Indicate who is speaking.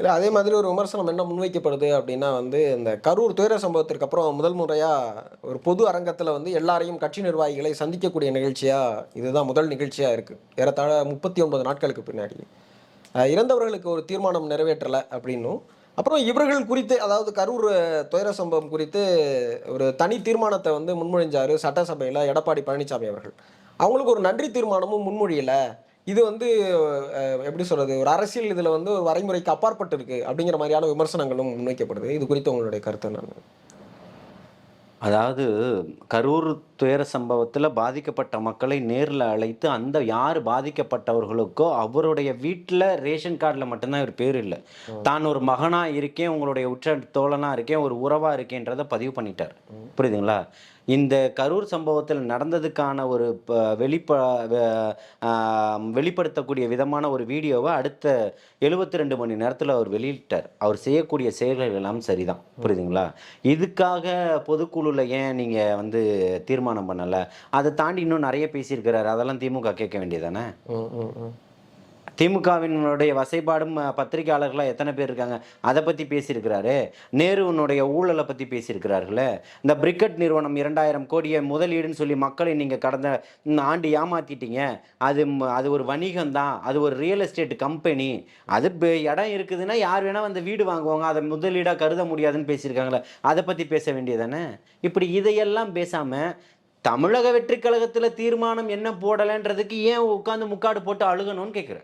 Speaker 1: இல்ல அதே மாதிரி ஒரு விமர்சனம் என்ன முன்வைக்கப்படுது அப்படின்னா வந்து, இந்த கரூர் துயர சம்பவத்திற்கு அப்புறம் முதல் முறையா ஒரு பொது அரங்கத்தில வந்து எல்லாரையும் கட்சி நிர்வாகிகளை சந்திக்கக்கூடிய நிகழ்ச்சியா, இதுதான் முதல் நிகழ்ச்சியா இருக்கு. ஏறத்தாழ 39 நாட்களுக்கு பின்னாடி. இறந்தவர்களுக்கு ஒரு தீர்மானம் நிறைவேற்றல அப்படின்னும், அப்புறம் இவர்கள் குறித்து அதாவது கரூர் துயர சம்பவம் குறித்து ஒரு தனி தீர்மானத்த வந்து முன்மொழிஞ்சாரு சட்டசபையில எடப்பாடி பழனிசாமி அவர்கள். அவங்களுக்கு ஒரு நன்றி தீர்மானமும் முன்மொழியல. இது வந்து எப்படி சொல்றது? ஒரு அரசியல் இதுல வந்து ஒரு வரைமுறைக்கு அப்பாற்பட்டு இருக்கு. அப்படிங்கிற மாரியான விமர்சனங்களும் முன்வைக்கப்படுது. இது குறித்து உங்களுடைய கருத்து என்னங்க?
Speaker 2: அதாவது கரூர் துயர சம்பவத்துல பாதிக்கப்பட்ட மக்களை நேர்ல அழைத்து, அந்த யார் பாதிக்கப்பட்டவர்களுக்கோ அவருடைய வீட்ல ரேஷன் கார்டுல மட்டும் தான் இவர் பேர் இல்ல.
Speaker 1: ம்.
Speaker 2: தான் ஒரு மகனா இருக்கேன், உங்களுடைய உற்ற தோழனா இருக்கேன், ஒரு உறவா இருக்கேன்றத பதிவு பண்ணிட்டார்.
Speaker 1: ம்.
Speaker 2: புரியுதுங்களா? இந்த கரூர் சம்பவத்தில் நடந்ததுக்கான ஒரு வெளிப்ப வ ஆ வெளிப்படுத்தக்கூடிய விதமான ஒரு வீடியோவ அடுத்த 72 மணி நேரத்துல அவர் வெளியிட்டார். அவர் செய்யக்கூடிய செயல்கள் எல்லாம் சரிதான்.
Speaker 1: ம்.
Speaker 2: புரியுதுங்களா? இதுக்காக பொதுக்குழுல ஏன் நீங்க வந்து தீர்மானம் பண்ணல? அத தாண்டி இன்னும் நெறைய பேசியிருக்கிறாரு. அதெல்லாம் திமுக கேட்க வேண்டியது தானே?
Speaker 1: ம். ம். ம்.
Speaker 2: திமுகவினுடைய வசைபாடும் பத்திரிகையாளர்களா எத்தன பேர் இருக்காங்க? அத பத்தி பேசியிருக்கிறாரு. நேருவினுடைய ஊழல பத்தி பேசியிருக்கிறார்களே. இந்த பிரிக்கெட் நிறுவனம் 2000 கோடிய முதலீடுன்னு சொல்லி மக்களை நீங்க கடந்த ஆண்டு ஏமாத்திட்டீங்க. அது ஒரு வணிகம் தான். அது ஒரு ரியல் எஸ்டேட் கம்பெனி. அது இடம் இருக்குதுன்னா யார் வேணா வந்து வீடு வாங்குவாங்க. அத முதலீடா கருத முடியாதுன்னு பேசியிருக்காங்கல்ல. அத பத்தி பேச வேண்டியது தானே? இப்படி இதையெல்லாம் பேசாம, தமிழக வெற்றிக் கழகத்துல தீர்மானம் என்ன போடலன்றதுக்கு ஏன் உட்கார்ந்து முக்காடு போட்டு அழுகணும்னு கேட்கிறேன்.